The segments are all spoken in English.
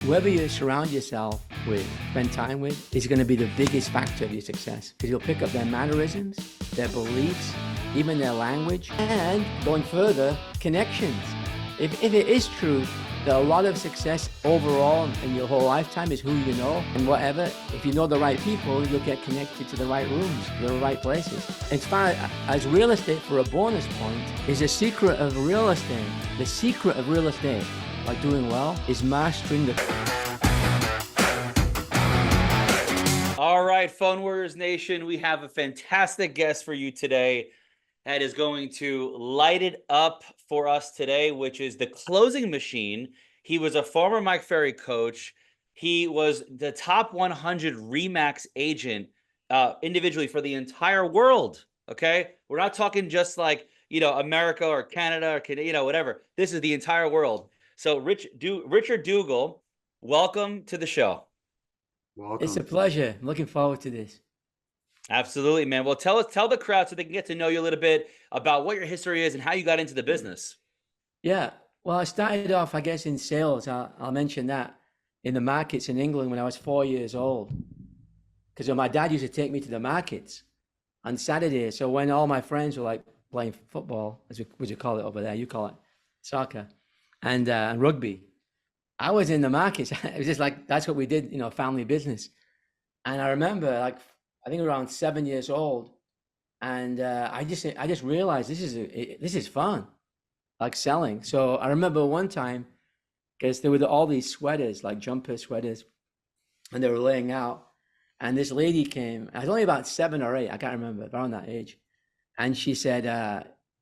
Whoever you surround yourself with, spend time with, is going to be the biggest factor of your success, because you'll pick up their mannerisms, their beliefs, even their language, and going further, connections. If it is true that a lot of success overall in your whole lifetime is who you know and whatever, if you know the right people, you'll get connected to the right rooms, the right places. As far as real estate, for a bonus point, is the secret of real estate. The secret of real estate, like doing well, is mastering the... All right, Phone Warriors Nation, we have a fantastic guest for you today that is going to light it up for us today, which is the closing machine. He was a former Mike Ferry coach. He was the top 100 RE/MAX agent individually for the entire world, okay? We're not talking just like, America or Canada or, whatever. This is the entire world. So Richard Duggal, welcome to the show. Welcome. It's a pleasure. I'm looking forward to this. Absolutely, man. Well, tell the crowd so they can get to know you a little bit about what your history is and how you got into the business. Yeah. Well, I started off, I guess, in sales. I'll mention that, in the markets in England when I was 4 years old. Because my dad used to take me to the markets on Saturdays. So when all my friends were like playing football, as you call it over there, you call it soccer, and rugby, I was in the markets. It was just like, that's what we did, family business. And I remember, like, I think around 7 years old, and I just realized this is fun, like selling. So I remember one time, because there were all these sweaters, like jumper sweaters, and they were laying out, and this lady came. I was only about 7 or 8, I can't remember, around that age, and she said,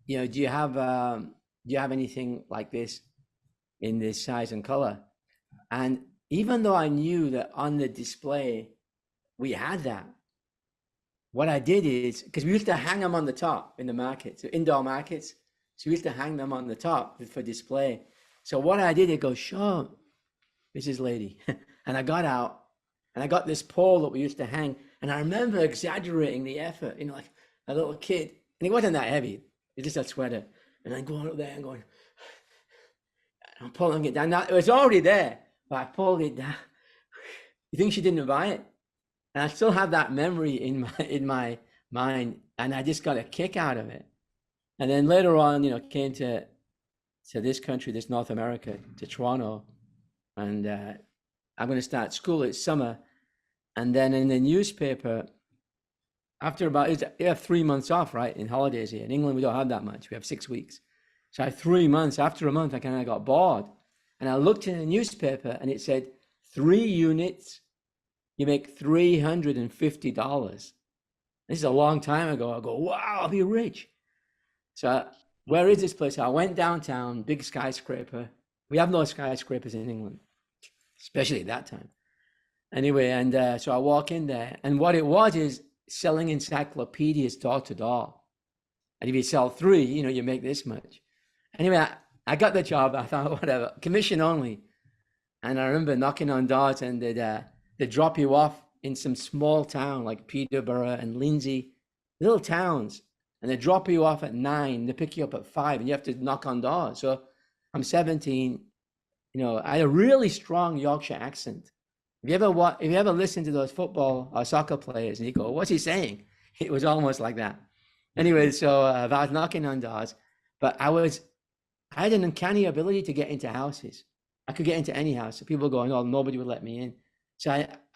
do you have anything like this in this size and color? And even though I knew that on the display we had that, what I did is, because we used to hang them on the top in the markets, indoor markets, so we used to hang them on the top for display. So what I did, I go, sure, Mrs. Lady. And I got out, and I got this pole that we used to hang, and I remember exaggerating the effort, like a little kid, and it wasn't that heavy, it's just a sweater, and I'm going up there and going, I'm pulling it down. Now, it was already there, but I pulled it down. You think she didn't buy it? And I still have that memory in my mind, and I just got a kick out of it. And then later on, came to this country, this North America, to Toronto, and I'm going to start school. It's summer, and then in the newspaper, after you have 3 months off, right, in holidays here. In England, we don't have that much. We have 6 weeks. So I had 3 months. After a month, I kind of got bored, and I looked in the newspaper, and it said 3 units. You make $350. This is a long time ago. I go, wow, I'll be rich. So where is this place? I went downtown, big skyscraper. We have no skyscrapers in England, especially at that time. Anyway, and so I walk in there, and what it was is selling encyclopedias door to door. And if you sell 3, you make this much. Anyway, I got the job. I thought, whatever, commission only. And I remember knocking on doors, and they drop you off in some small town like Peterborough and Lindsay, little towns, and they drop you off at 9. They pick you up at 5, and you have to knock on doors. So I'm 17. I had a really strong Yorkshire accent. If you ever listen to those football or soccer players, and you go, "What's he saying?" It was almost like that. Anyway, so I was knocking on doors, but I had an uncanny ability to get into houses. I could get into any house. So people going, "Oh, nobody would let me in." So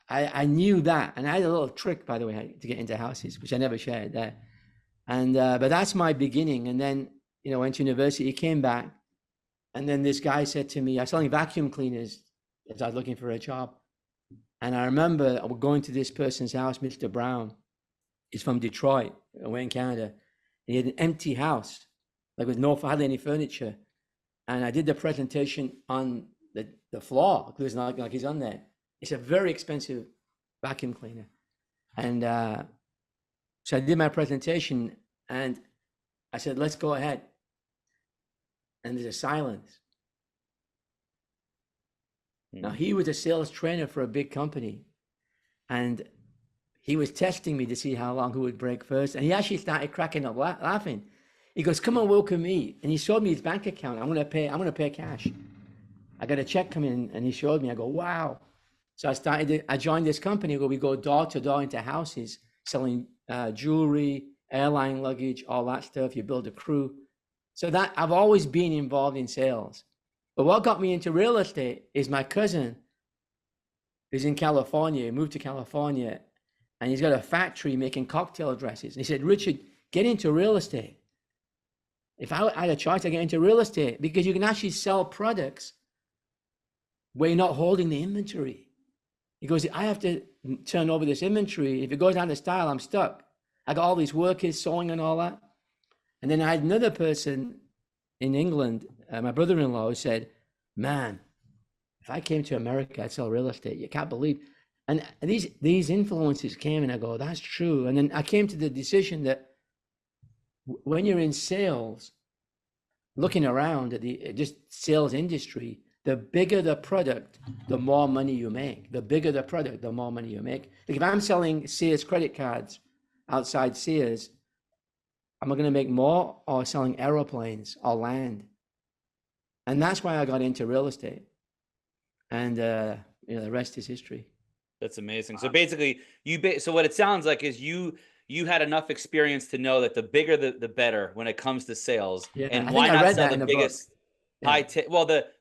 I knew that, and I had a little trick, by the way, to get into houses, which I never shared there. And but that's my beginning. And then went to university, came back, and then this guy said to me, I was selling vacuum cleaners as I was looking for a job. And I remember going to this person's house, Mr. Brown. He's from Detroit, away in Canada. He had an empty house, like with hardly any furniture. And I did the presentation on the floor. It was not like he's on there. It's a very expensive vacuum cleaner. And so I did my presentation, and I said, let's go ahead. And there's a silence. Now, he was a sales trainer for a big company, and he was testing me to see how long who would break first. And he actually started cracking up laughing. He goes, "Come on, welcome me." And he showed me his bank account. I'm going to pay cash. I got a check coming in, and he showed me. I go, wow. So I joined this company where we go door to door into houses selling jewelry, airline luggage, all that stuff. You build a crew. So that I've always been involved in sales. But what got me into real estate is my cousin who's in California. He moved to California, and he's got a factory making cocktail dresses. And he said, Richard, get into real estate. If I had a choice, I get into real estate because you can actually sell products where you're not holding the inventory. He goes, I have to turn over this inventory. If it goes out of style, I'm stuck. I got all these workers sewing and all that. And then I had another person in England, my brother-in-law, who said, man, if I came to America, I'd sell real estate. You can't believe. And these influences came, and I go, that's true. And then I came to the decision that when you're in sales, looking around at the just sales industry, the bigger the product, the more money you make. The bigger the product, the more money you make. Like if I'm selling Sears credit cards outside Sears, am I going to make more or selling aeroplanes or land? And that's why I got into real estate. And the rest is history. That's amazing. So basically, so what it sounds like is you had enough experience to know that the bigger the better when it comes to sales. Yeah, and I why think I not read sell that in the the book. biggest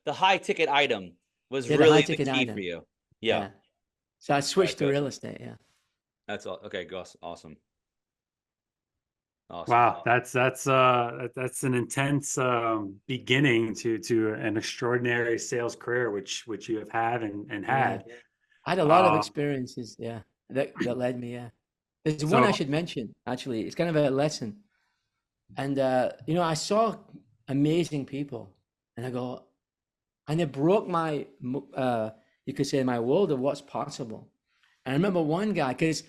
the high ticket item was Yeah, really high the ticket key item. for you. Yeah. So I switched to good. real estate. Yeah. That's all. Okay, awesome. Awesome. Wow, that's an intense beginning to an extraordinary sales career, which you have had and had. Yeah. I had a lot of experiences, that led me, There's one I should mention, actually. It's kind of a lesson. And, I saw amazing people, and I go, and it broke my, you could say, my world of what's possible. And I remember one guy, because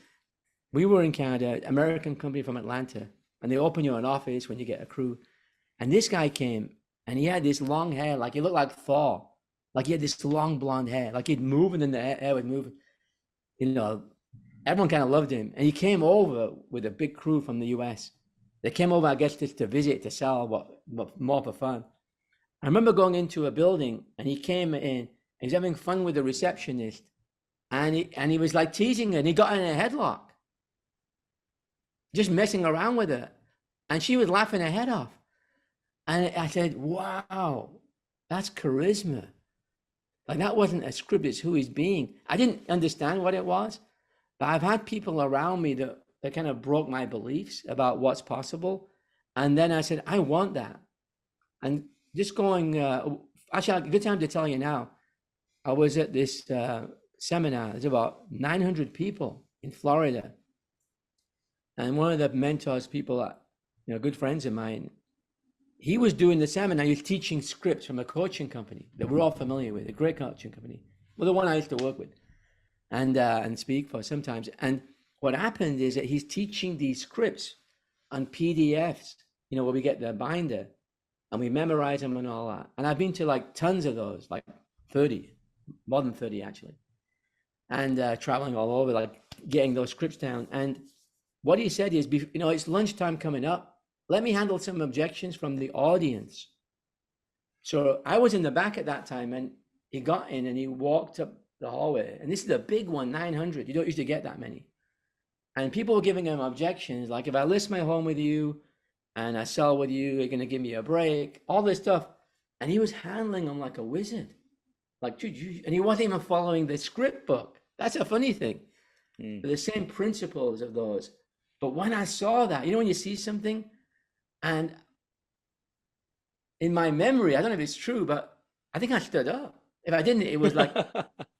we were in Canada, American company from Atlanta, and they open you an office when you get a crew. And this guy came, and he had this long hair, like he looked like Thor. Like he had this long blonde hair, like he'd move, and then the hair would move. Everyone kind of loved him. And he came over with a big crew from the US. They came over, I guess, just to visit, to sell, but more for fun. I remember going into a building, and he came in, and he was having fun with the receptionist. And he was like teasing her, and he got in a headlock, just messing around with her. And she was laughing her head off. And I said, wow, that's charisma. Like that wasn't a script, it's who he's being. I didn't understand what it was, but I've had people around me that kind of broke my beliefs about what's possible. And then I said, I want that. And just going, actually, a good time to tell you now, I was at this seminar. There's about 900 people in Florida. And one of the mentors, people, good friends of mine, he was doing the seminar. He was teaching scripts from a coaching company that we're all familiar with, a great coaching company. Well, the one I used to work with and speak for sometimes. And what happened is that he's teaching these scripts on PDFs, where we get the binder and we memorize them and all that. And I've been to like tons of those, like 30, more than 30 actually. And traveling all over, like getting those scripts down. And what he said is, it's lunchtime coming up. Let me handle some objections from the audience. So I was in the back at that time, and he got in and he walked up the hallway. And this is a big one, 900. You don't usually get that many. And people were giving him objections, like, if I list my home with you and I sell with you, you're going to give me a break, all this stuff. And he was handling them like a wizard. Like, and he wasn't even following the script book. That's a funny thing. The same principles of those. But when I saw that, when you see something, and in my memory, I don't know if it's true, but I think I stood up. If I didn't, it was like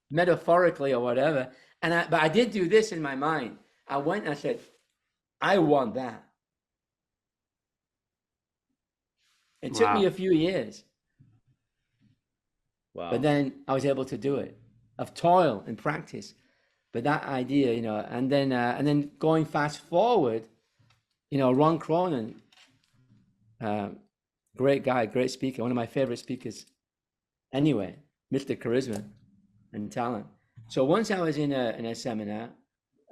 metaphorically or whatever. But I did do this in my mind. I went and I said, I want that. It took me a few years. Wow. But then I was able to do it, of toil and practice. But that idea, and then going fast forward, Ron Cronin, great guy, great speaker, one of my favorite speakers. Anyway, Mr. Charisma and talent. So once I was in a seminar,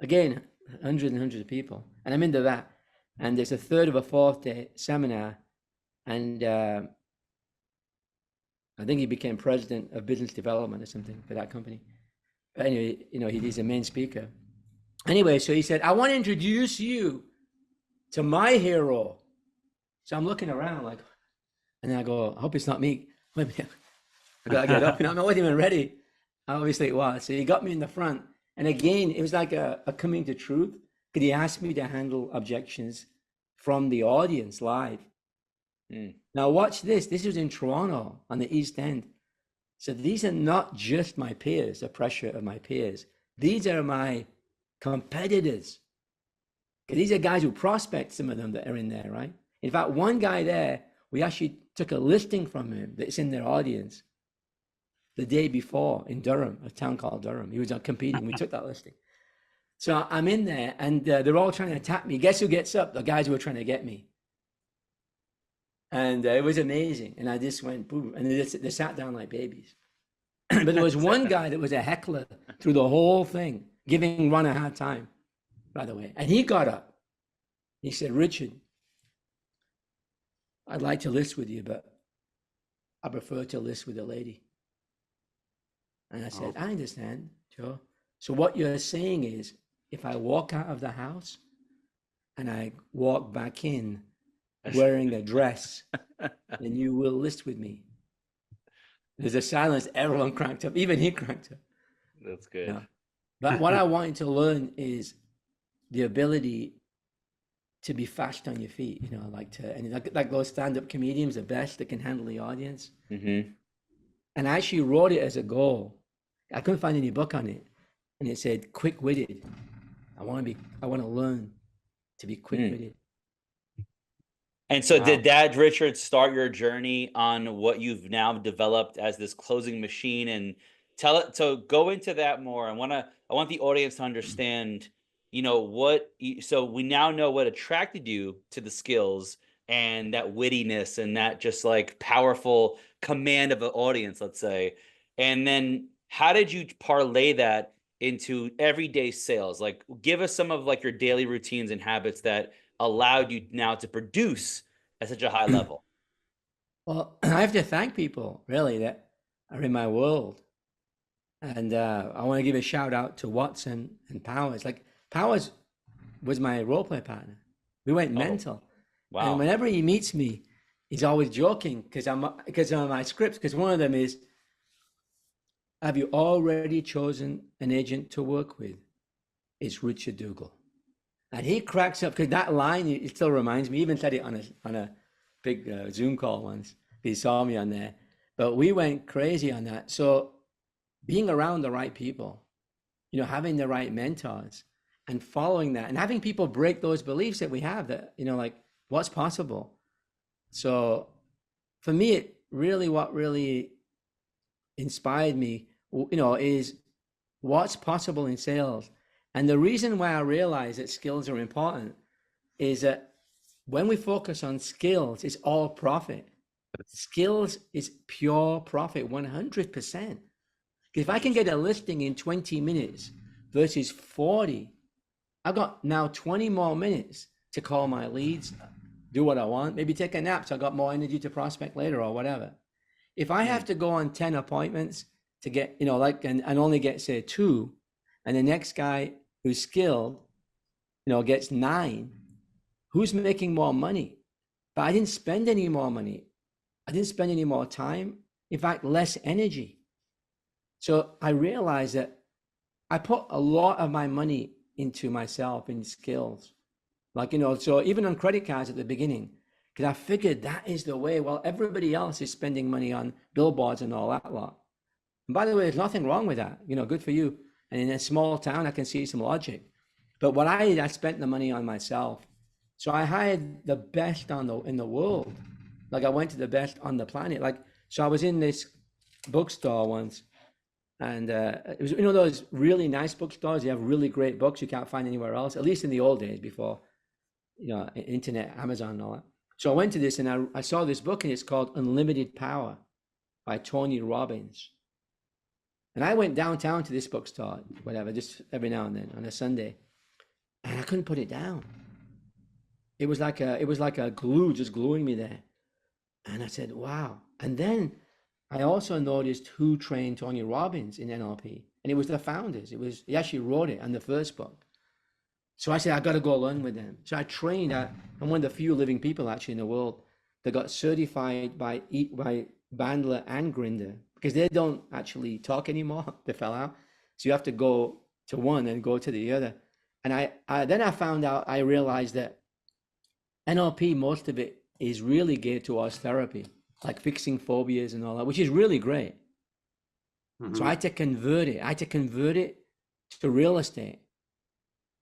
again, hundreds and hundreds of people, and I'm into that. And there's a third of a fourth day seminar, and I think he became president of business development or something for that company. But anyway, he's a main speaker. Anyway, so he said, I want to introduce you to my hero. So I'm looking around like, and then I go, I hope it's not me. Wait a minute. I gotta get up, I'm not even ready. Obviously it was. So he got me in the front. And again, it was like a coming to truth, because he asked me to handle objections from the audience live. Now watch this. This was in Toronto on the East End. So these are not just my peers, the pressure of my peers. These are my competitors. These are guys who prospect, some of them that are in there, right? In fact, one guy there, we actually took a listing from him that's in their audience the day before in Durham, a town called Durham. He was competing. We took that listing. So I'm in there, and they're all trying to attack me. Guess who gets up? The guys who were trying to get me. And it was amazing. And I just went, boom. And they sat down like babies. But there was one guy that was a heckler through the whole thing, giving Ron a hard time, by the way. And he got up. He said, Richard, I'd like to list with you, but I prefer to list with a lady. And I said, I understand, Joe. So what you're saying is, if I walk out of the house and I walk back in wearing a dress, then you will list with me. There's a silence. Everyone cranked up. Even he cranked up. That's good. Yeah. But what I wanted to learn is the ability to be fast on your feet, like those stand-up comedians, the best that can handle the audience. Mm-hmm. And I actually wrote it as a goal. I couldn't find any book on it. And it said, quick-witted. I want to learn to be quick-witted. And so did that, Richard, start your journey on what you've now developed as this closing machine? And so go into that more. I want the audience to understand, so we now know what attracted you to the skills and that wittiness and that just like powerful command of an audience, let's say. And then how did you parlay that into everyday sales? Like, give us some of like your daily routines and habits that allowed you now to produce at such a high level. Well, I have to thank people really that are in my world. And I want to give a shout out to Watson and Powers. Like, Powers was my role play partner. We went mental. Wow. And whenever he meets me, he's always joking because of my scripts. Because one of them is, have you already chosen an agent to work with? It's Richard Duggal. And he cracks up because that line, it still reminds me. He even said it on a big Zoom call once. He saw me on there. But we went crazy on that. So being around the right people, having the right mentors and following that and having people break those beliefs that we have that, like what's possible. So for me, what really inspired me, is what's possible in sales. And the reason why I realize that skills are important is that when we focus on skills, it's all profit. Skills is pure profit, 100%. If I can get a listing in 20 minutes versus 40, I've got now 20 more minutes to call my leads, do what I want, maybe take a nap so I got more energy to prospect later or whatever. If I have to go on 10 appointments to get, and only get, say, 2, and the next guy who's skilled, gets 9, who's making more money? But I didn't spend any more money. I didn't spend any more time. In fact, less energy. So I realized that I put a lot of my money into myself in skills. So even on credit cards at the beginning, because I figured that is the way. Well, everybody else is spending money on billboards and all that lot. And by the way, there's nothing wrong with that. Good for you. And in a small town, I can see some logic. But what I did, I spent the money on myself. So I hired the best in the world. Like I went to the best on the planet. So I was in this bookstore once, and it was those really nice bookstores. You have really great books you can't find anywhere else. At least in the old days before, internet, Amazon, and all that. So I went to this and I saw this book, and it's called Unlimited Power by Tony Robbins. And I went downtown to this bookstore, whatever, just every now and then on a Sunday, and I couldn't put it down. It was like a glue, just gluing me there. And I said, wow. And then I also noticed who trained Tony Robbins in NLP, and it was the founders. He actually wrote it on the first book. So I said, I got to go learn with them. So I trained. I'm one of the few living people actually in the world that got certified by Bandler and Grinder, because they don't actually talk anymore. They fell out. So you have to go to one and go to the other. And then I found out, I realized that NLP, most of it is really geared towards therapy, like fixing phobias and all that, which is really great. Mhm. So I had to convert it. I had to convert it to real estate.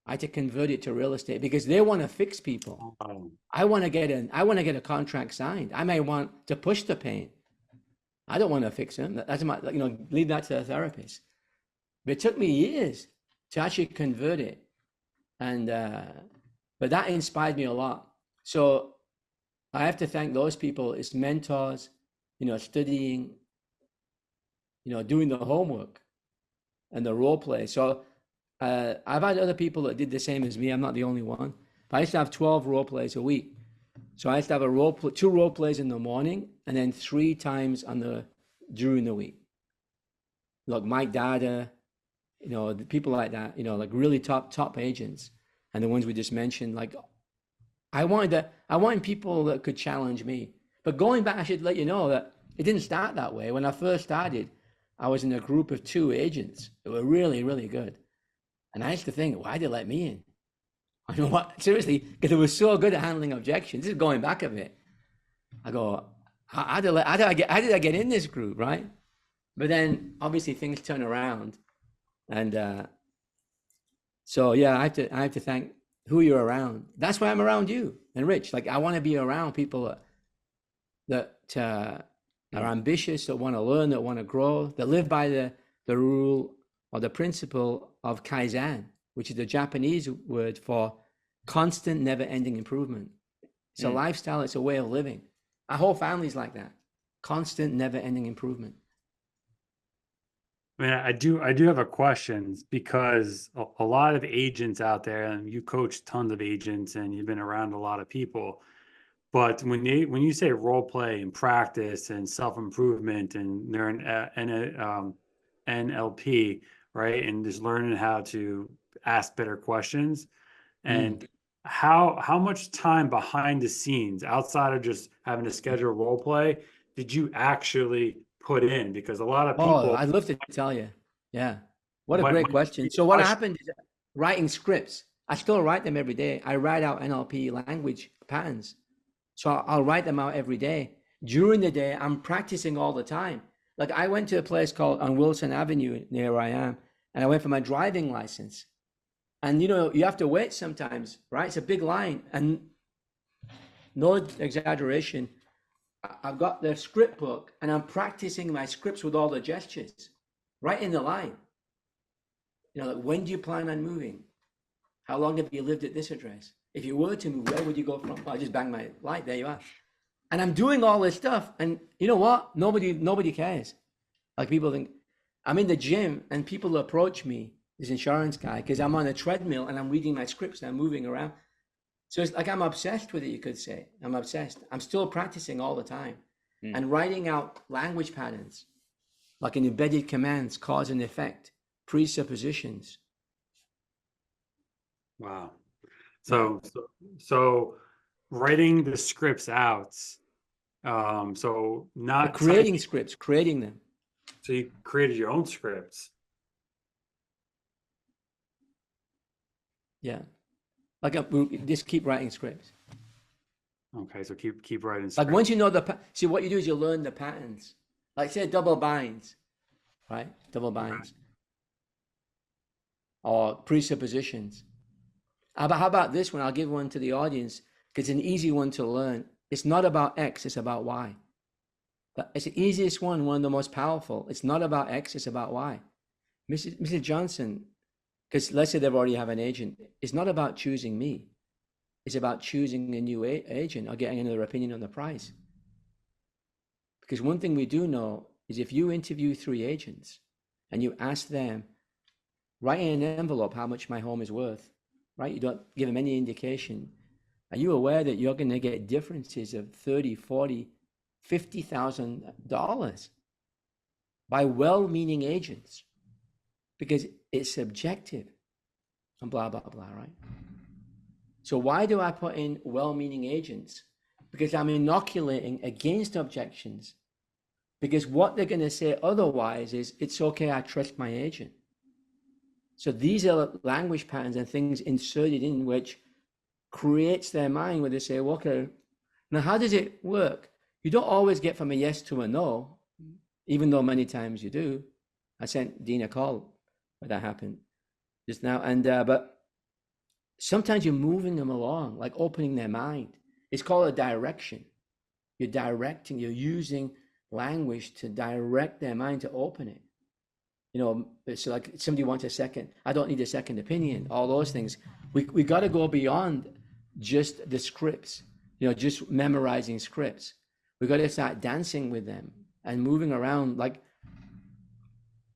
Because they want to fix people. Oh, I want to get a contract signed. I may want to push the pain. I don't want to fix them. That's my, leave that to the therapist. But it took me years to actually convert it. And, but that inspired me a lot. So I have to thank those people as mentors, studying, doing the homework and the role play. So I've had other people that did the same as me. I'm not the only one. But I used to have 12 role plays a week. So I used to have 2 role plays in the morning and then 3 times during the week. Like Mike Dada, the people like that, like really top agents, and the ones we just mentioned. Like I wanted people that could challenge me. But going back, I should let you know that it didn't start that way. When I first started, I was in a group of 2 agents that were really, really good. And I used to think, why did they let me in? I know what, seriously, because they were so good at handling objections. This is going back a bit. I go, how did I get in this group, right? But then obviously things turn around, and so yeah, I have to thank who you're around. That's why I'm around you and Rich. Like I want to be around people that are ambitious, that want to learn, that want to grow, that live by the rule or the principle of Kaizen, which is the Japanese word for constant, never-ending improvement. It's a lifestyle, it's a way of living. Our whole family's like that. Constant, never-ending improvement. I mean, I do have a question, because a lot of agents out there, and you coach tons of agents and you've been around a lot of people, but when you say role play and practice and self-improvement and they're in NLP, right? And just learning how to ask better questions, and how much time behind the scenes outside of just having to schedule role play did you actually put in? Because a lot of people, I'd love to tell you. Yeah. What a my- great my question. So what happened is writing scripts. I still write them every day. I write out NLP language patterns. So I'll write them out every day. During the day, I'm practicing all the time. Like I went to a place called on Wilson Avenue near where I am, and I went for my driving license. And you have to wait sometimes, right? It's a big line. And no exaggeration, I've got the script book and I'm practicing my scripts with all the gestures right in the line. Like when do you plan on moving? How long have you lived at this address? If you were to move, where would you go from? I just bang my light. There you are. And I'm doing all this stuff. And you know what? Nobody cares. Like people think I'm in the gym and people approach me, this insurance guy, because I'm on a treadmill and I'm reading my scripts and I'm moving around. So it's like I'm obsessed with it, you could say. I'm obsessed. I'm still practicing all the time and writing out language patterns, like in embedded commands, cause and effect, presuppositions. wow. So writing the scripts out. So not Creating scripts, creating them. So you created your own scripts. Yeah. Like just keep writing scripts. Okay, so keep writing scripts. Like once you know see what you do is you learn the patterns. Like say double binds, right? Double binds. Or presuppositions. How about this one? I'll give one to the audience because it's an easy one to learn. It's not about X, it's about Y. But it's the easiest one of the most powerful. It's not about X, it's about Y. Mrs. Johnson, because let's say they've already have an agent. It's not about choosing me. It's about choosing a new agent or getting another opinion on the price. Because one thing we do know is if you interview 3 agents and you ask them, write in an envelope how much my home is worth, right? You don't give them any indication. Are you aware that you're going to get differences of $30,000, $40,000, $50,000? by well-meaning agents because it's subjective and blah, blah, blah, right? So why do I put in well-meaning agents? Because I'm inoculating against objections. Because what they're going to say otherwise is, it's okay, I trust my agent. So these are language patterns and things inserted in which creates their mind where they say, well, okay, now how does it work? You don't always get from a yes to a no, even though many times you do. I sent Dean a call when that happened just now. And but sometimes you're moving them along, like opening their mind. It's called a direction. You're directing, you're using language to direct their mind to open it. You know, it's like somebody wants a second, I don't need a second opinion, all those things. We got to go beyond just the scripts, you know, just memorizing scripts. We got to start dancing with them and moving around. Like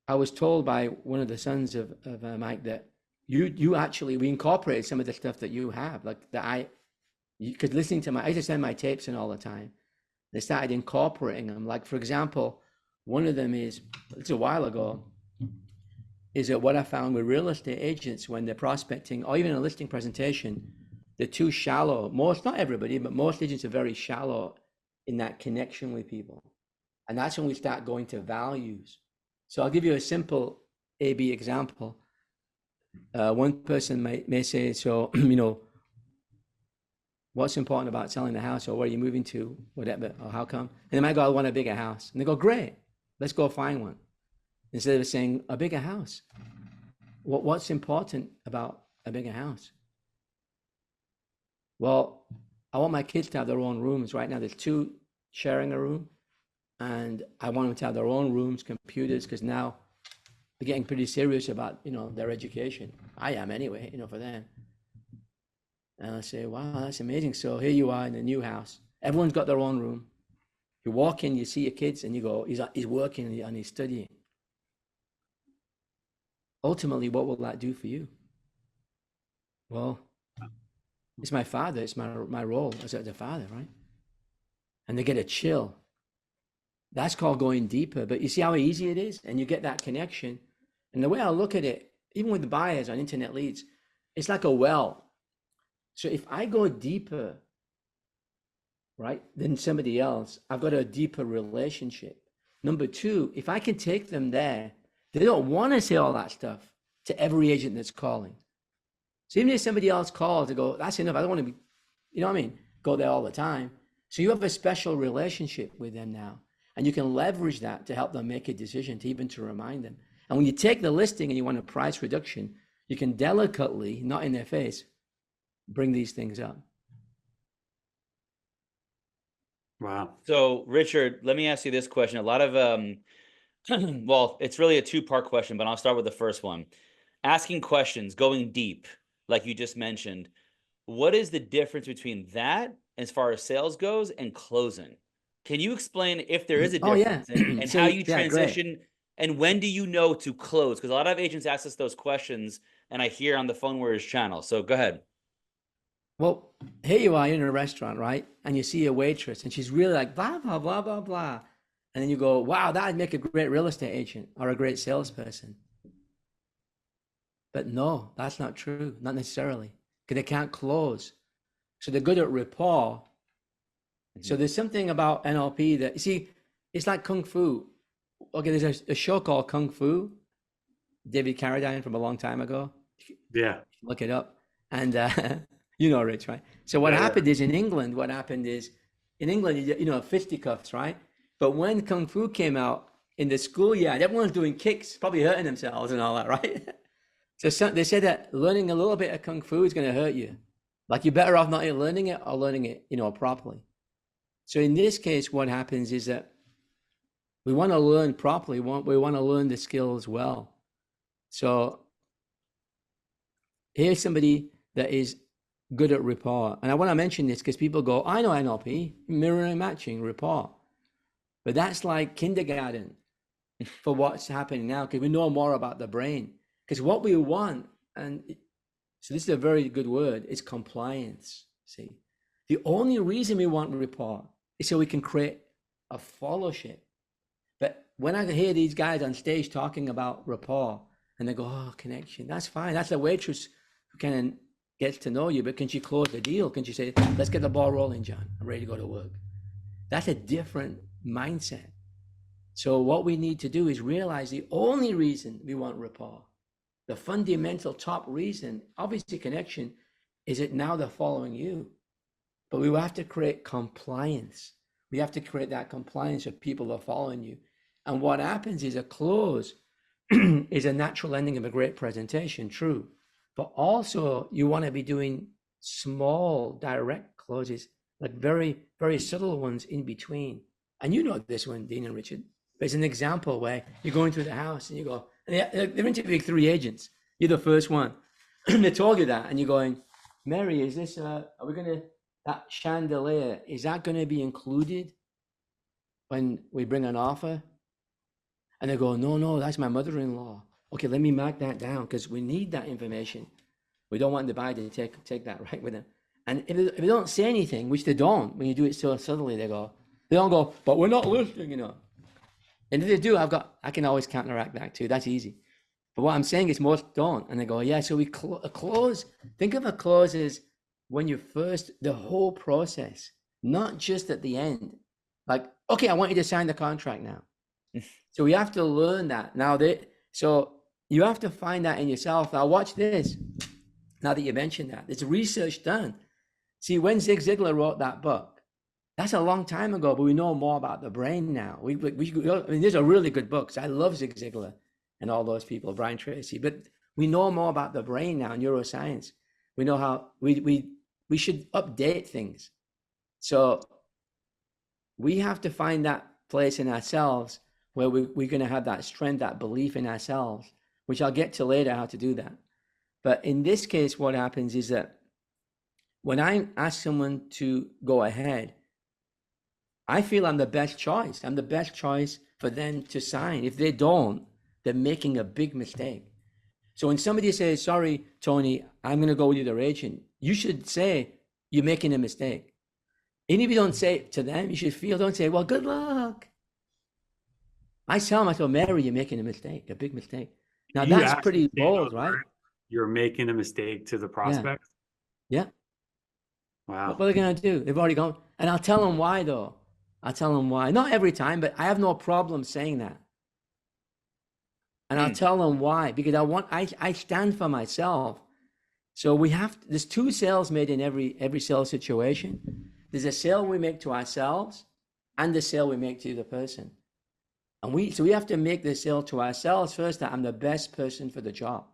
I was told by one of the sons of Mike that you actually, we incorporated some of the stuff that you have, like that because listening to I used to send my tapes in all the time. They started incorporating them. Like, for example, one of them is, it's a while ago, is that what I found with real estate agents when they're prospecting or even a listing presentation, they're too shallow. Most, not everybody, but most agents are very shallow in that connection with people. And that's when we start going to values. So I'll give you a simple A/B example. One person may say, so, you know, what's important about selling the house, or where are you moving to, whatever, or how come? And they might go, I want a bigger house. And they go, great, let's go find one. Instead of saying a bigger house. What's important about a bigger house? Well, I want my kids to have their own rooms. Right now, there's 2 sharing a room. And I want them to have their own rooms, computers, because now they're getting pretty serious about, you know, their education. I am anyway, you know, for them. And I say, wow, that's amazing. So here you are in a new house. Everyone's got their own room. You walk in, you see your kids, and you go, he's working and he's studying. Ultimately, what will that do for you? Well, it's my father. It's my role as a father, right? And they get a chill. That's called going deeper. But you see how easy it is? And you get that connection. And the way I look at it, even with the buyers on internet leads, it's like a well. So if I go deeper, right, than somebody else, I've got a deeper relationship. Number 2, if I can take them there, they don't want to say all that stuff to every agent that's calling. So even if somebody else calls, they go, that's enough. I don't want to be, you know what I mean? Go there all the time. So you have a special relationship with them now. And you can leverage that to help them make a decision, to even to remind them. And when you take the listing and you want a price reduction, you can delicately, not in their face, bring these things up. Wow. So, Richard, let me ask you this question. A lot of, well, it's really a 2-part question, but I'll start with the first one. Asking questions, going deep, like you just mentioned. What is the difference between that, as far as sales goes, and closing? Can you explain if there is a difference and So, how you yeah, transition great. and when do you know to close? Because a lot of agents ask us those questions, and I hear on the Phone Warriors channel. So go ahead. Well, here you are in a restaurant, right? And you see a waitress and she's really like, blah, blah, blah, blah, blah. And then you go, wow, that'd make a great real estate agent or a great salesperson. But no, that's not true. Not necessarily, because they can't close. So they're good at rapport. So there's something about NLP that, you see, it's like Kung Fu. Okay, there's a show called Kung Fu, David Carradine from a long time ago. Yeah. Look it up. And you know, Rich, right? So what happened is in England, you know, fisticuffs, right? But when Kung Fu came out in the schoolyard, everyone's doing kicks, probably hurting themselves and all that, right? So they said that learning a little bit of Kung Fu is going to hurt you. Like you're better off not learning it or learning it, you know, properly. So in this case, what happens is that we want to learn properly. We want to learn the skills well. So here's somebody that is good at rapport. And I want to mention this because people go, I know NLP, mirror matching, rapport. But that's like kindergarten for what's happening now, because we know more about the brain. Because what we want, so this is a very good word, is compliance. See, the only reason we want rapport is so we can create a fellowship. But when I hear these guys on stage talking about rapport and they go, oh, connection, that's fine. That's a waitress who kind of gets to know you, but can she close the deal? Can she say, let's get the ball rolling, John? I'm ready to go to work. That's a different mindset. So what we need to do is realize the only reason we want rapport, the fundamental top reason, obviously connection, is that now they're following you. But we have to create compliance. We have to create that compliance of people that are following you. And what happens is a close is a natural ending of a great presentation, true. But also you want to be doing small direct closes, like very, very subtle ones in between. And you know this one, Dean and Richard. But it's an example where you're going through the house and you go, and they're interviewing 3 agents. You're the first one. They told you that, and you're going, Mary, is this, are we going to, that chandelier, is that going to be included when we bring an offer? And they go, no, that's my mother-in-law. Okay, let me mark that down because we need that information. We don't want the buyer to take that right with them. And if they don't say anything, which they don't, when you do it so subtly, they don't go, but we're not listening, you know. And if they do, I can always counteract that too. That's easy. But what I'm saying is most don't. And they go, yeah, so we a close. Think of a close as when you first, the whole process, not just at the end. Like, okay, I want you to sign the contract now. So we have to learn that. Now, so you have to find that in yourself. Now watch this. Now that you mentioned that, there's research done. See, when Zig Ziglar wrote that book, that's a long time ago, but we know more about the brain now. I mean, these are really good books. I love Zig Ziglar and all those people, Brian Tracy, but we know more about the brain now, neuroscience. We know how we should update things. So we have to find that place in ourselves where we're going to have that strength, that belief in ourselves, which I'll get to later how to do that. But in this case, what happens is that when I ask someone to go ahead, I feel I'm the best choice. I'm the best choice for them to sign. If they don't, they're making a big mistake. So when somebody says, sorry, Tony, I'm going to go with your agent, you should say, you're making a mistake. And if you don't say it to them, you should don't say, well, good luck. I tell them, Mary, you're making a mistake, a big mistake. Now that's pretty bold, right? You're making a mistake to the prospect? Yeah. Wow. What are they going to do? They've already gone. And I'll tell them why, though. I'll tell them why. Not every time, but I have no problem saying that. And I'll tell them why, because I stand for myself. So there's 2 sales made in every sales situation. There's a sale we make to ourselves and the sale we make to the person. And so we have to make the sale to ourselves first, that I'm the best person for the job.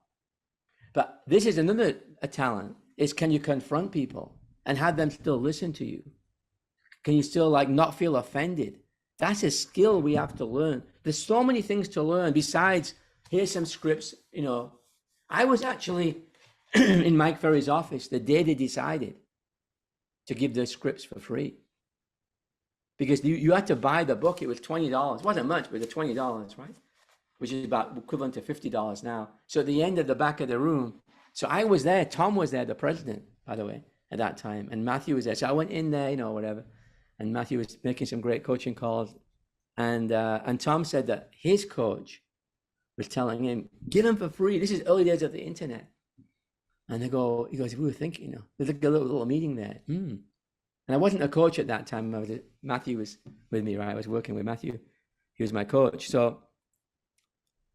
But this is another talent, is can you confront people and have them still listen to you? Can you still not feel offended? That's a skill we have to learn. There's so many things to learn besides, here's some scripts. You know, I was actually in Mike Ferry's office the day they decided to give the scripts for free. Because you had to buy the book. It was $20. It wasn't much, but it's $20, right? Which is about equivalent to $50 now. So at the end of the back of the room, so I was there. Tom was there, the president, by the way, at that time. And Matthew was there. So I went in there, whatever. And Matthew was making some great coaching calls. And Tom said that his coach was telling him, give him for free. This is early days of the internet. And he goes, we were thinking, there's like a little meeting there. And I wasn't a coach at that time. Matthew was with me, right? I was working with Matthew. He was my coach. So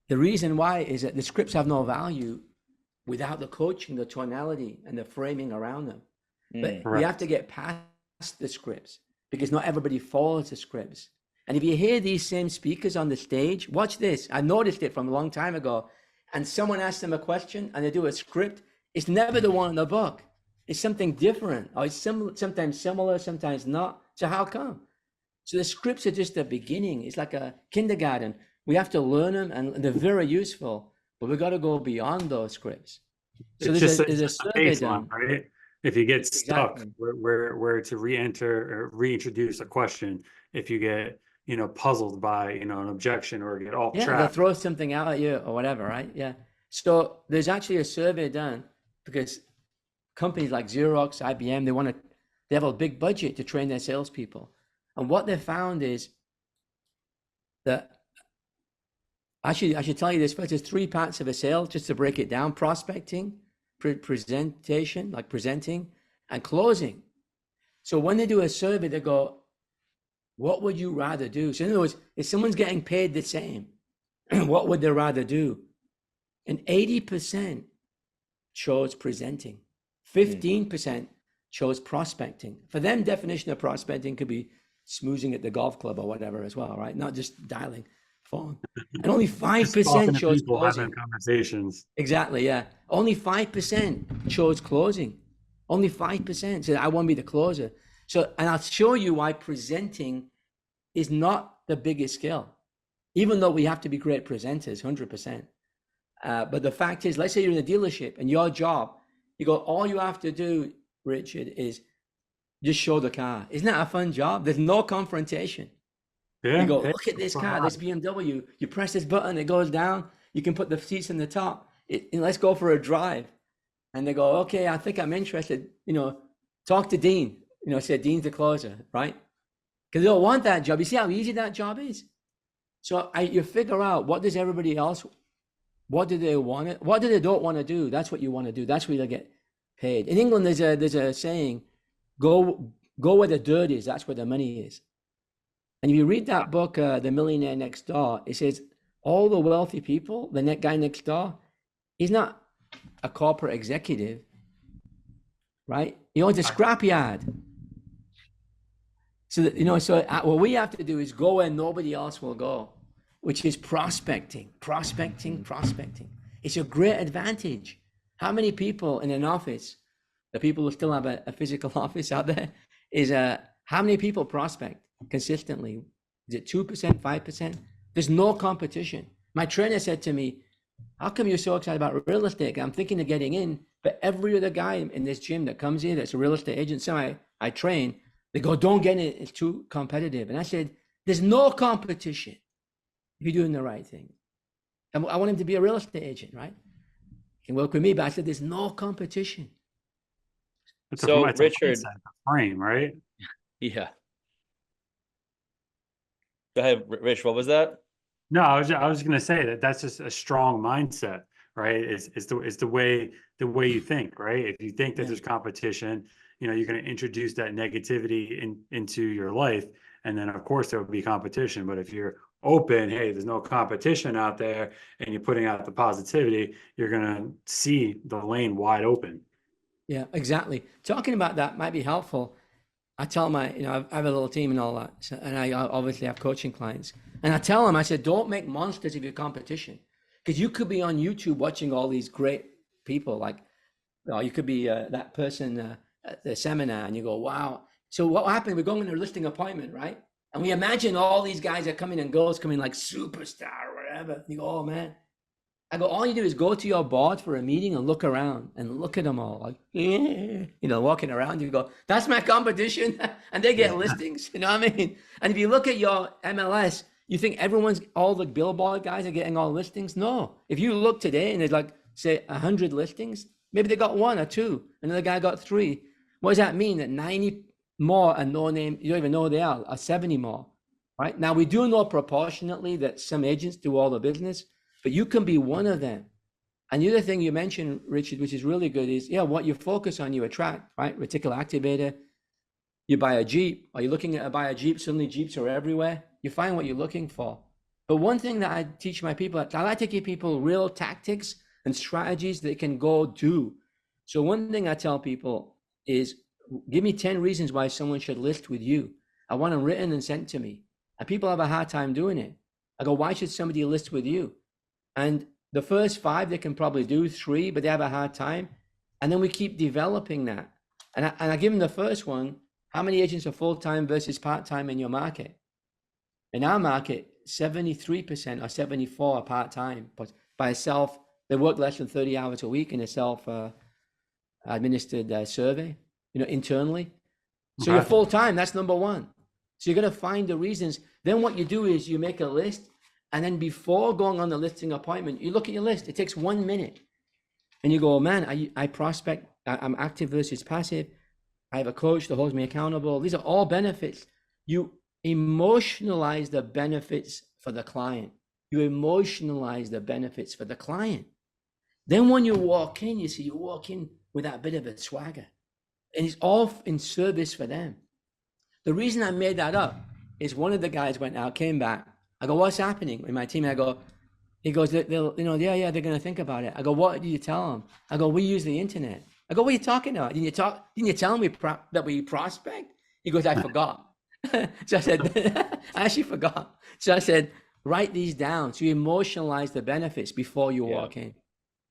the reason why is that the scripts have no value without the coaching, the tonality, and the framing around them. But we have to get past the scripts because not everybody follows the scripts. And if you hear these same speakers on the stage, watch this. I noticed it from a long time ago. And someone asks them a question and they do a script. It's never the one in the book. It's something different. Or it's sometimes similar, sometimes not. So how come? So the scripts are just the beginning. It's like a kindergarten. We have to learn them and they're very useful, but we've got to go beyond those scripts. So there's a survey done. Right? If you get stuck where to re-enter or reintroduce a question, if you get, puzzled by, an objection or get off track. They'll throw something out at you or whatever, right? Yeah. So there's actually a survey done because companies like Xerox, IBM, they have a big budget to train their salespeople. And what they found is that I should tell you this first. There's 3 parts of a sale, just to break it down: prospecting, presentation, like presenting, and closing. So when they do a survey, they go, what would you rather do? So in other words, if someone's getting paid the same, what would they rather do? And 80% chose presenting. 15% chose prospecting. For them, definition of prospecting could be smoozing at the golf club or whatever as well, right? Not just dialing phone. And only 5% chose closing. Having conversations. Exactly, yeah. Only 5% chose closing. Only 5% said, I want to be the closer. So, and I'll show you why presenting is not the biggest skill, even though we have to be great presenters, 100%. But the fact is, let's say you're in a dealership and your job, you go, all you have to do, Richard, is just show the car. Isn't that a fun job? There's no confrontation. Yeah, you go, look at this car, this BMW. You press this button, it goes down. You can put the seats in the top. Let's go for a drive. And they go, okay, I think I'm interested. Talk to Dean. Say Dean's the closer, right? Because they don't want that job. You see how easy that job is? So you figure out, what does everybody else, what do they want? What do they don't want to do? That's what you want to do. That's where they get paid. In England, there's a saying, go where the dirt is. That's where the money is. And if you read that book, The Millionaire Next Door, it says all the wealthy people, the guy next door, he's not a corporate executive, right? He owns a scrapyard. So what we have to do is go where nobody else will go, which is prospecting. It's a great advantage. How many people in an office, the people who still have a physical office out there, is how many people prospect consistently? Is it 2%, 5%? There's no competition. My trainer said to me, how come you're so excited about real estate? I'm thinking of getting in, but every other guy in this gym that comes here that's a real estate agent, so I train, they go, don't get in, it's too competitive. And I said, there's no competition if you're doing the right thing. I want him to be a real estate agent, right? He can work with me, but I said, there's no competition. So Richard, frame, right? Yeah. Go ahead, Rich. What was that? No, I was going to say that's just a strong mindset, right? It's the way you think, right? If you think that there's competition, you're going to introduce that negativity into your life, and then of course there will be competition. But if you're open, hey, there's no competition out there, and you're putting out the positivity, you're going to see the lane wide open. Yeah, exactly. Talking about that might be helpful. I tell I have a little team and all that, and I obviously have coaching clients. And I tell them, I said, don't make monsters of your competition, because you could be on YouTube watching all these great people. Like, you could be that person at the seminar, and you go, wow. So what happened? We're going in a listing appointment, right? And we imagine all these guys are coming and girls coming like superstar or whatever. And you go, oh man. I go, all you do is go to your board for a meeting and look around and look at them all, like, walking around. You go, that's my competition. And they get listings, you know what I mean? And if you look at your MLS, you think all the billboard guys are getting all listings? No. If you look today and there's like, say, 100 listings, maybe they got 1 or 2, another guy got 3. What does that mean? That 90 more are no name, you don't even know who they are 70 more, right? Now, we do know proportionately that some agents do all the business, but you can be one of them. And the other thing you mentioned, Richard, which is really good, is what you focus on, you attract, right? Reticular activator. You buy a Jeep. Are you looking at buy a Jeep? Suddenly Jeeps are everywhere. You find what you're looking for. But one thing that I teach my people, I like to give people real tactics and strategies they can go do. So one thing I tell people is, give me 10 reasons why someone should list with you. I want them written and sent to me. And people have a hard time doing it. I go, why should somebody list with you? And the first 5, they can probably do 3, but they have a hard time. And then we keep developing that. And I give them the first one. How many agents are full-time versus part-time in your market? In our market, 73% or 74 are part-time, but by self, they work less than 30 hours a week in a self-administered survey, internally. So you're full-time, that's number 1. So you're going to find the reasons. Then what you do is you make a list. And then before going on the listing appointment, you look at your list. It takes 1 minute. And you go, man, I prospect. I'm active versus passive. I have a coach that holds me accountable. These are all benefits. You emotionalize the benefits for the client. You emotionalize the benefits for the client. Then when you walk in, you see you walk in with that bit of a swagger, and it's all in service for them. The reason I made that up is one of the guys went out, came back. I go, what's happening with my team? And I go, he goes, they'll, you know, yeah, they're going to think about it. I go, what do you tell them? I go, we use the internet. I go, what are you talking about? Didn't you tell me that we prospect? He goes, I forgot. So I said, I actually forgot. So I said, write these down. So you emotionalize the benefits before you walk in.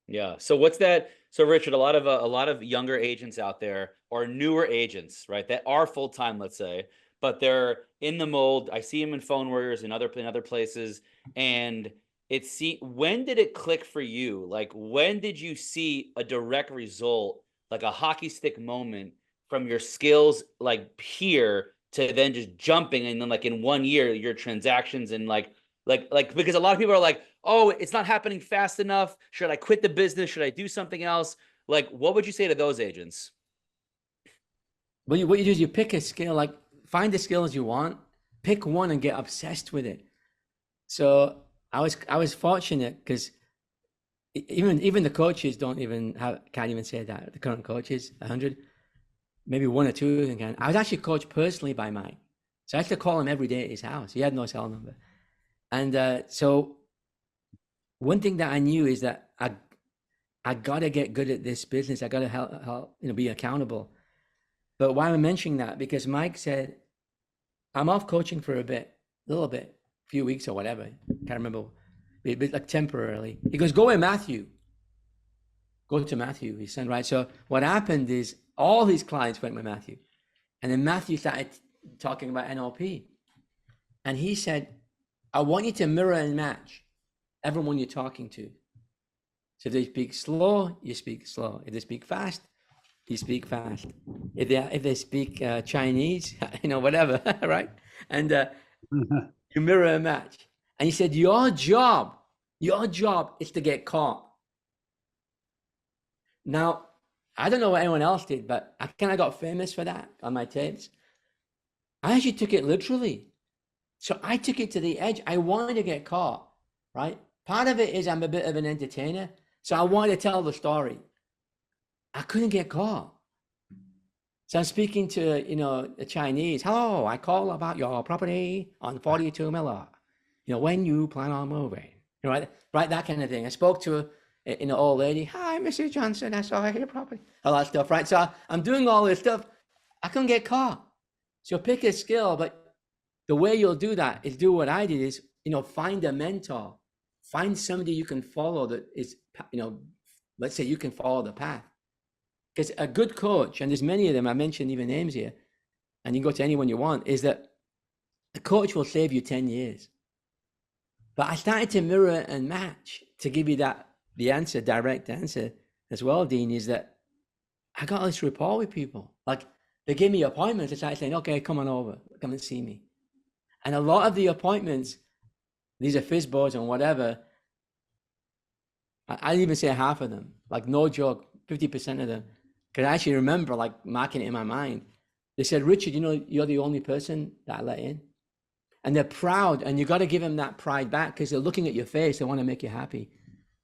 Yeah. So what's that? So Richard, a lot of younger agents out there, or newer agents, right, that are full-time, let's say, but they're in the mold. I see them in Phone Warriors and other places. And when did it click for you? Like, when did you see a direct result, like a hockey stick moment from your skills, like here, to then just jumping, and then like in 1 year, your transactions, and like, because a lot of people are like, oh, it's not happening fast enough. Should I quit the business? Should I do something else? Like, what would you say to those agents? Well, what you do is you pick a skill, like find the skills you want, pick one and get obsessed with it. So I was fortunate because even the coaches can't even say that. The current coaches, 100, maybe one or two of them can. I was actually coached personally by Mike. So I had to call him every day at his house. He had no cell number. And so one thing that I knew is that I got to get good at this business. I got to help, be accountable. But why am I mentioning that? Because Mike said, I'm off coaching for a little bit, a few weeks or whatever. Can't remember, but like temporarily. He goes, go with Matthew. Go to Matthew, he said, right? So what happened is all his clients went with Matthew. And then Matthew started talking about NLP. And he said, I want you to mirror and match everyone you're talking to. So if they speak slow, you speak slow. If they speak fast, you speak fast. If they speak Chinese, whatever, right? And you mirror and match. And he said, your job is to get caught. Now, I don't know what anyone else did, but I kind of got famous for that on my tapes. I actually took it literally. So I took it to the edge. I wanted to get caught, right? Part of it is I'm a bit of an entertainer. So I wanted to tell the story. I couldn't get caught. So I'm speaking to, the Chinese. Hello, I call about your property on 42 Miller. When you plan on moving. Right, that kind of thing. I spoke to an old lady. Hi, Mrs. Johnson, I saw your property. All that stuff, right? So I'm doing all this stuff. I couldn't get caught. So pick a skill, but the way you'll do that is do what I did is, find a mentor. Find somebody you can follow that is, let's say you can follow the path. Because a good coach, and there's many of them, I mentioned even names here, and you can go to anyone you want, is that a coach will save you 10 years. But I started to mirror and match to give you the answer, direct answer as well, Dean, is that I got this rapport with people. Like, they gave me appointments. I started saying, okay, come on over, come and see me. And a lot of the appointments, these are FISBOs and whatever, I didn't even say half of them, like no joke, 50% of them. Because I actually remember like marking it in my mind. They said, Richard, you're the only person that I let in. And they're proud, and you got to give them that pride back because they're looking at your face. They want to make you happy,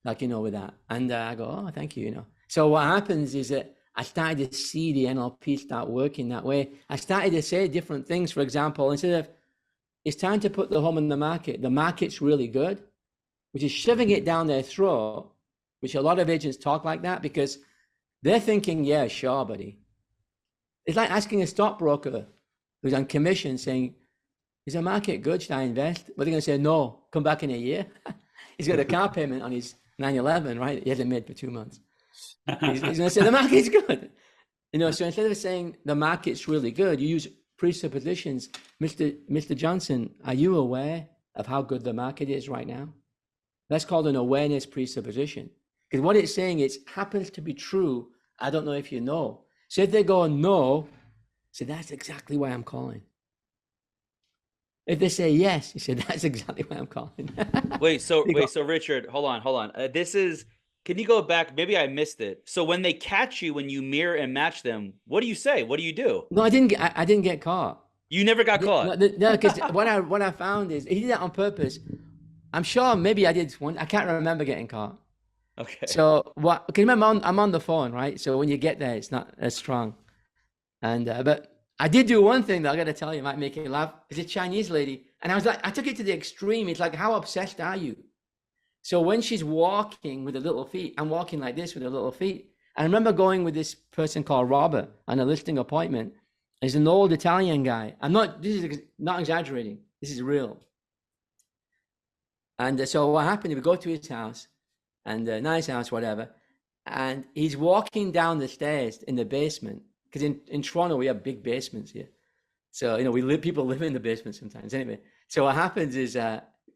with that. And I go, oh, thank you, So what happens is that I started to see the NLP start working that way. I started to say different things. For example, instead of, it's time to put the home in the market's really good, which is shoving it down their throat, which a lot of agents talk like that because they're thinking, yeah, sure, buddy. It's like asking a stockbroker who's on commission saying, is the market good? Should I invest? But they're going to say, no, come back in a year. He's got a car payment on his 911, right? He hasn't made for 2 months. He's going to say, the market's good. So instead of saying the market's really good, you use presuppositions. Mr. Johnson, are you aware of how good the market is right now? That's called an awareness presupposition. Because what it's saying is, happens to be true. I don't know if you know. So if they go, no, say, that's exactly why I'm calling. If they say yes, you say, that's exactly why I'm calling. So Richard, hold on. Can you go back? Maybe I missed it. So when they catch you, when you mirror and match them, what do you say? What do you do? No, I didn't get caught. You never got caught? No, because what I found is he did that on purpose. I'm sure maybe I did one. I can't remember getting caught. Okay. So what? Okay, remember I'm on the phone, right? So when you get there, it's not as strong. And but I did do one thing that I got to tell you, might make you laugh. It's a Chinese lady, and I was like, I took it to the extreme. It's like, how obsessed are you? So when she's walking with her little feet, I'm walking like this with her little feet. I remember going with this person called Robert on a listing appointment. He's an old Italian guy. This is not exaggerating. This is real. And so what happened, we go to his house, and nice house, whatever. And he's walking down the stairs in the basement. Because in Toronto, we have big basements here. So, people live in the basement sometimes. Anyway, so what happens is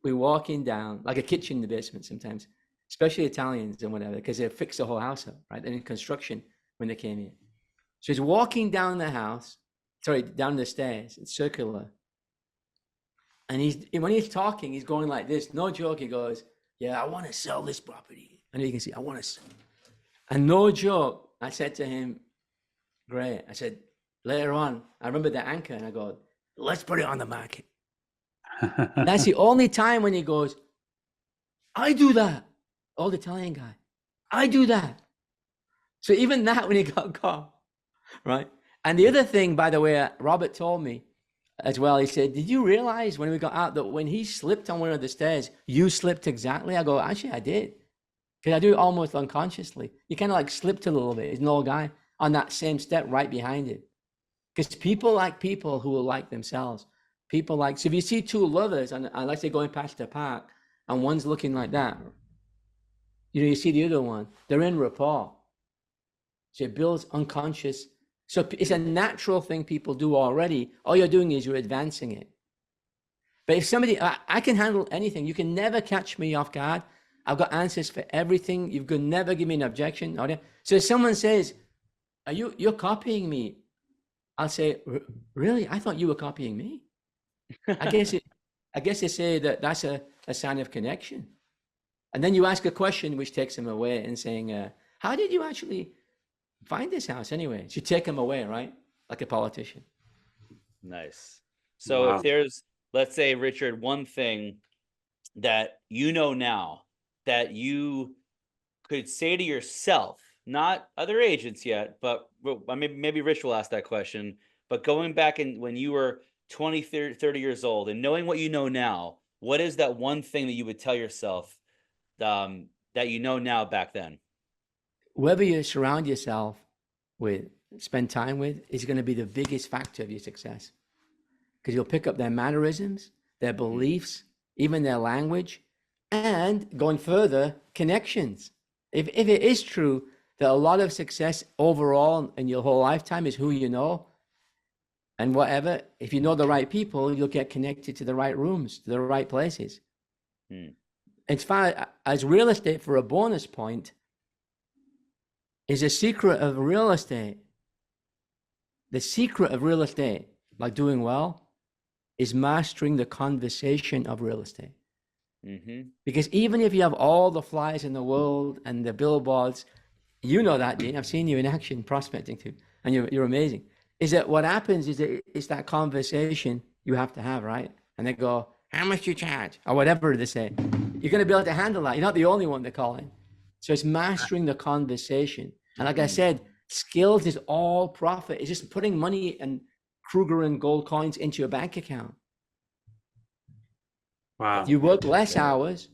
we're walking down, like a kitchen in the basement sometimes, especially Italians and whatever, because they fix the whole house up, right? They're in construction when they came here. So he's walking down down the stairs. It's circular. And when he's talking, he's going like this. No joke, he goes, yeah, I want to sell this property. And you can see, I want to sell. And no joke, I said to him, great. I said, later on, I remember the anchor, and I go, let's put it on the market. That's the only time when he goes, I do that. Old Italian guy. I do that. So even that when he got caught, right? And the other thing, by the way, Robert told me as well, he said, did you realize when we got out that when he slipped on one of the stairs, you slipped exactly? I go, actually, I did. Because I do it almost unconsciously. You kind of like slipped a little bit. He's an old guy on that same step right behind it. Because people like people who will like themselves. So if you see two lovers, and let's say going past the park, and one's looking like that, you see the other one, they're in rapport. So it builds unconscious. So it's a natural thing people do already. All you're doing is you're advancing it. But if somebody, I can handle anything. You can never catch me off guard. I've got answers for everything. You could never give me an objection. So if someone says, you're copying me, I'll say, really? I thought you were copying me. I guess they say that that's a sign of connection. And then you ask a question which takes them away and saying, how did you actually find this house anyway? So you take them away, right? Like a politician. Nice. So Wow. if there's, let's say, Richard, one thing that you know now that you could say to yourself, not other agents yet, but maybe Rich will ask that question, but going back and when you were 20, 30 years old and knowing what you know now, what is that one thing that you would tell yourself that you know now back then? Whoever you surround yourself with, spend time with, is going to be the biggest factor of your success. Because you'll pick up their mannerisms, their beliefs, even their language, and going further, connections. If it is true that a lot of success overall in your whole lifetime is who you know, and whatever, if you know the right people, you'll get connected to the right rooms, to the right places. As far as real estate, for a bonus point, is a secret of real estate. The secret of real estate, like doing well, is mastering the conversation of real estate. Because even if you have all the flyers in the world and the billboards, you know that, Dean. I've seen you in action prospecting too, and you're amazing. Is that what happens? Is that it's that conversation you have to have, right? And they go, "How much you charge?" or whatever they say. You're going to be able to handle that. You're not the only one they call in. So it's mastering the conversation. And like I said, skills is all profit. It's just putting money and Kruger and gold coins into your bank account. Wow. You work less hours.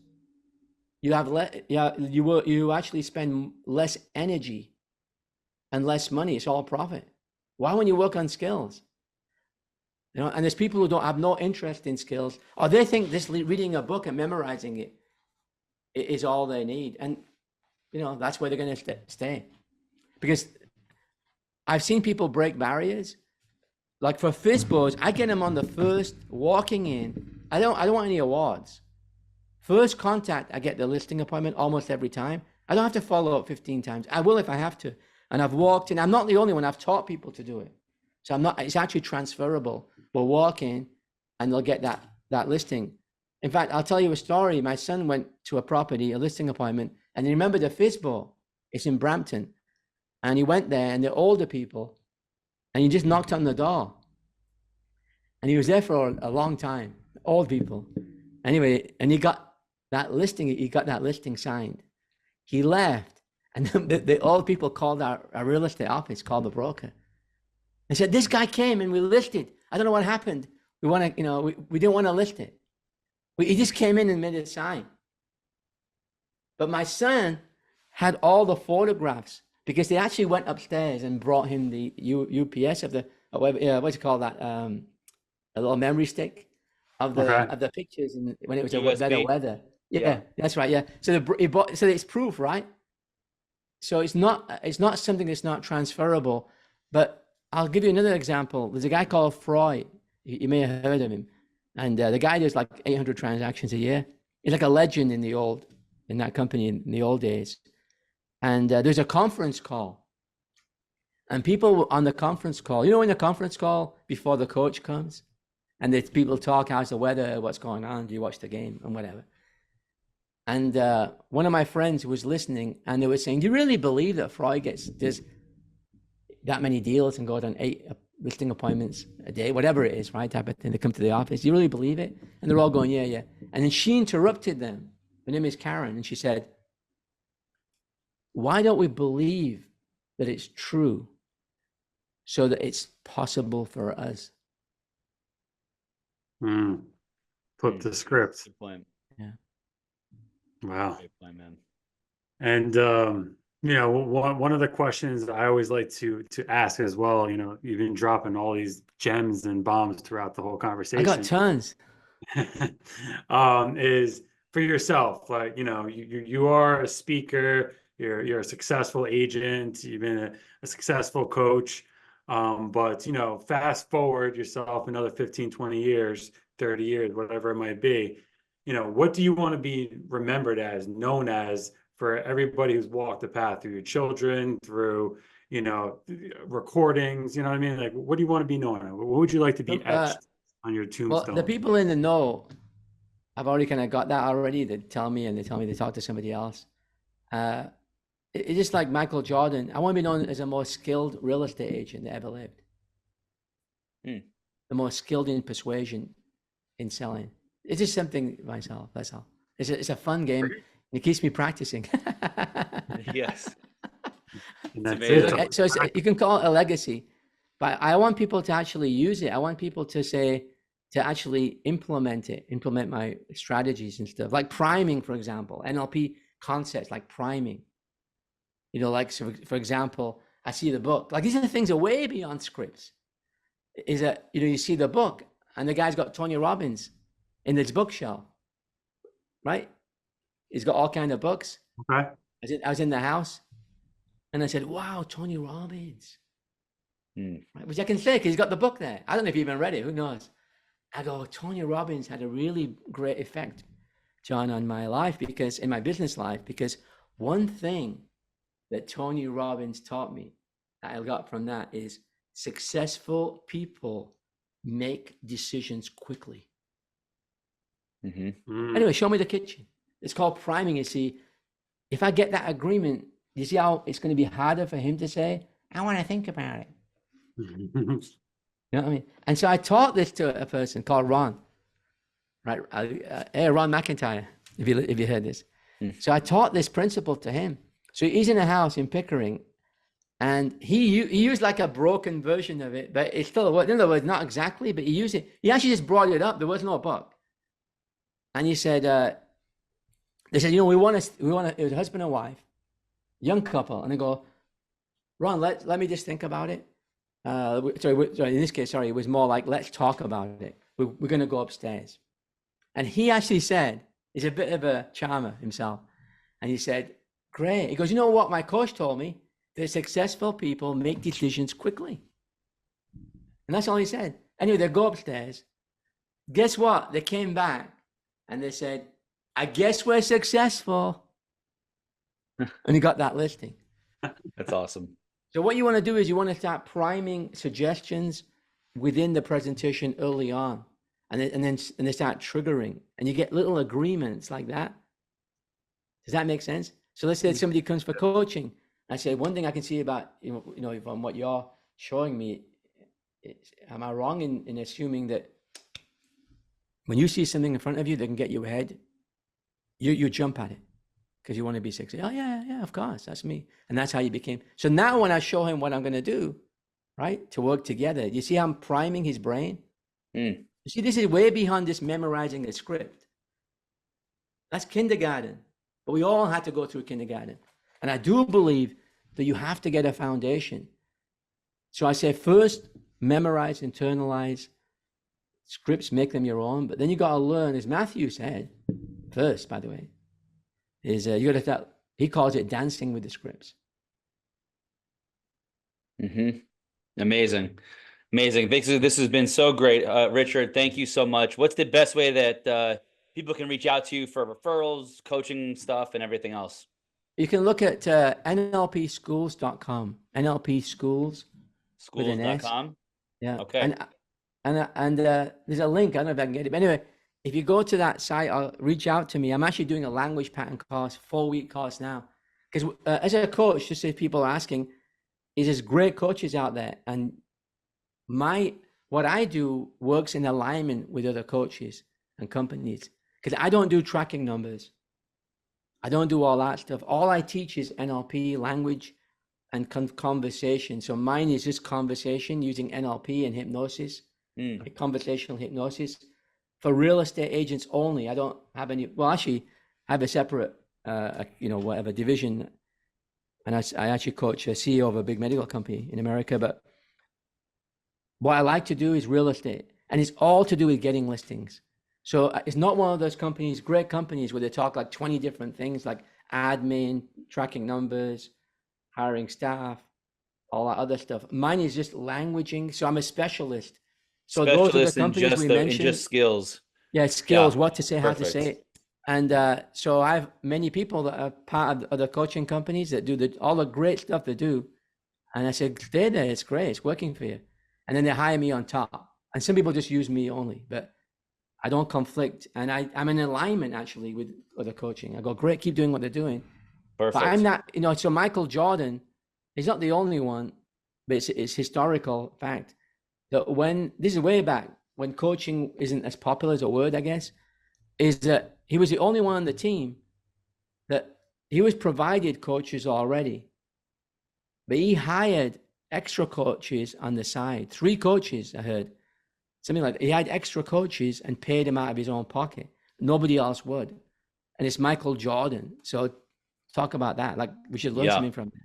You have you actually spend less energy and less money. It's all profit. Why when you work on skills? And there's people who don't have no interest in skills, or they think this reading a book and memorizing it is all they need. And that's where they're going to stay. Because I've seen people break barriers. Like for FISBOs, I get them on the first walking in. I don't want any awards. First contact, I get the listing appointment almost every time. I don't have to follow up 15 times. I will if I have to. And I've walked in. I'm not the only one. I've taught people to do it. So it's actually transferable. We'll walk in and they'll get that listing. In fact, I'll tell you a story. My son went to a property, a listing appointment, and he remembered the FISBO. It's in Brampton. And he went there, and they're older people, and he just knocked on the door. And he was there for a long time, old people. Anyway, and he got that listing, he got that listing signed. He left, and all the people called our real estate office, called the broker, and said, this guy came and we listed. I don't know what happened. We want to, you know, we didn't want to list it. He just came in and made it sign. But my son had all the photographs because they actually went upstairs and brought him the UPS of the, what's it called that? A little memory stick of the pictures and when it was a better weather. Yeah, that's right. Yeah. So he bought, so it's proof, right? So it's not something that's not transferable. But I'll give you another example. There's a guy called Freud. You may have heard of him. And the guy does like 800 transactions a year. He's like a legend in that company in the old days. And there's a conference call. And people on the conference call, you know, in the conference call before the coach comes, and the people talk, how's the weather, what's going on, do you watch the game, and whatever. And one of my friends was listening, and they were saying, do you really believe that Freud does that many deals and goes on 8 listing appointments a day, whatever it is, right, type of thing? They come to the office. Do you really believe it? And they're all going, yeah, yeah. And then she interrupted them. Her name is Karen, and she said, why don't we believe that it's true so that it's possible for us? Flip the script. Good point. Yeah. Wow. Good point, man. And you know, one of the questions I always like to ask as well, you know, you've been dropping all these gems and bombs throughout the whole conversation. I got tons. Is for yourself, like, you know, you are a speaker, you're a successful agent, you've been a successful coach, but, you know, fast forward yourself another 15, 20 years, 30 years, whatever it might be, you know, what do you want to be remembered as, known as, for everybody who's walked the path, through your children, through, you know, recordings, you know what I mean? Like, what do you want to be known as? What would you like to be etched on your tombstone? Well, the people in the know, I've already kind of got that already. They tell me to talk to somebody else. It's just like Michael Jordan. I want to be known as the most skilled real estate agent that ever lived. The most skilled in persuasion, in selling. It's just something myself. That's all. It's a fun game. It keeps me practicing. Yes. That's it. So you can call it a legacy, but I want people to actually use it. I want people to actually implement my strategies and stuff, like priming, for example, NLP concepts like priming. You know, like, so for example, I see the book. Like, these are the things that are way beyond scripts. Is that, you know, you see the book and the guy's got Tony Robbins in his bookshelf, right? He's got all kinds of books. Okay. I was in the house and I said, wow, Tony Robbins. Right? Which I can say because he's got the book there. I don't know if you even read it. Who knows? I go, Tony Robbins had a really great effect, John, on my life, because in my business life, because one thing that Tony Robbins taught me that I got from that is successful people make decisions quickly. Anyway, show me the kitchen. It's called priming. You see, if I get that agreement, you see how it's going to be harder for him to say, I want to think about it. You know what I mean? And so I taught this to a person called Ron, right? Hey, Ron McIntyre, if you heard this. So I taught this principle to him. So he's in a house in Pickering, and he used like a broken version of it, but it's still a word. In other words, not exactly, but he used it. He actually just brought it up. There was no book. And he said, they said, you know, we want to, it was a husband and wife, young couple. And they go, Ron, let me just think about it. Sorry, in this case, it was more like, let's talk about it. We're going to go upstairs. And he actually said, he's a bit of a charmer himself. And he said, great. He goes, you know what my coach told me? That successful people make decisions quickly. And that's all he said. Anyway, they go upstairs. Guess what? They came back and they said, I guess we're successful. And he got that listing. That's awesome. So what you want to do is you want to start priming suggestions within the presentation early on. And then they start triggering. And you get little agreements like that. Does that make sense? So let's say somebody comes for coaching. I say, one thing I can see about, you know, from what you're showing me, am I wrong in assuming that when you see something in front of you that can get you ahead, you jump at it because you want to be successful. Oh yeah, of course, that's me. And that's how you became. So now when I show him what I'm going to do, right, to work together, you see how I'm priming his brain? Mm. You see, this is way beyond just memorizing a script. That's kindergarten. But we all had to go through kindergarten. And I do believe that you have to get a foundation. So I say first, memorize, internalize scripts, make them your own. But then you got to learn, as Matthew said, first, by the way, is you got to start, he calls it dancing with the scripts. Mm-hmm. Amazing. Amazing. Basically, this has been so great. Richard, thank you so much. What's the best way that people can reach out to you for referrals, coaching stuff, and everything else? You can look at nlpschools.com, NLP Schools.com? Yeah. Okay. And there's a link. I don't know if I can get it. But anyway, if you go to that site or reach out to me, I'm actually doing a language pattern course, 4-week course now. Because as a coach, just if people are asking, there's great coaches out there. And what I do works in alignment with other coaches and companies. Because I don't do tracking numbers. I don't do all that stuff. All I teach is NLP, language, and conversation. So mine is just conversation using NLP and hypnosis, like conversational hypnosis for real estate agents only. I don't have any. Well, actually, I have a separate, whatever division, and I actually coach a CEO of a big medical company in America. But what I like to do is real estate, and it's all to do with getting listings. So it's not one of those companies, great companies, where they talk like 20 different things, like admin, tracking numbers, hiring staff, all that other stuff. Mine is just languaging. So I'm a specialist. So those are the companies we mentioned. In just skills. Yeah, skills, what to say, how to Perfect. say it. And so I have many people that are part of other coaching companies that do all the great stuff they do. And I said, stay there, it's great, it's working for you. And then they hire me on top. And some people just use me only, but I don't conflict. And I'm in alignment actually with other coaching. I go, great, keep doing what they're doing. Perfect. But I'm not, so Michael Jordan, he's not the only one, but it's historical fact that this is way back when coaching isn't as popular as a word, I guess, is that he was the only one on the team that he was provided coaches already, but he hired extra coaches on the side. 3 coaches, I heard. Something like that. He had extra coaches and paid him out of his own pocket. Nobody else would. And it's Michael Jordan. So talk about that. Like we should learn something from that.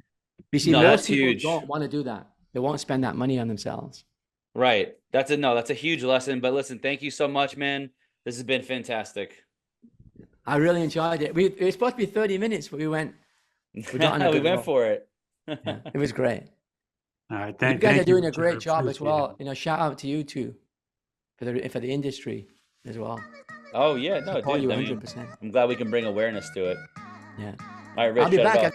You see, most people don't want to do that. They won't spend that money on themselves. Right. That's a huge lesson. But listen, thank you so much, man. This has been fantastic. I really enjoyed it. It was supposed to be 30 minutes, but we went for it. Yeah, it was great. All right. You guys are doing a great job as well. Shout out to you too for the industry as well. Oh yeah, no, dude. You 100%. I'm glad we can bring awareness to it. Yeah. All right, Rich. I'll be back.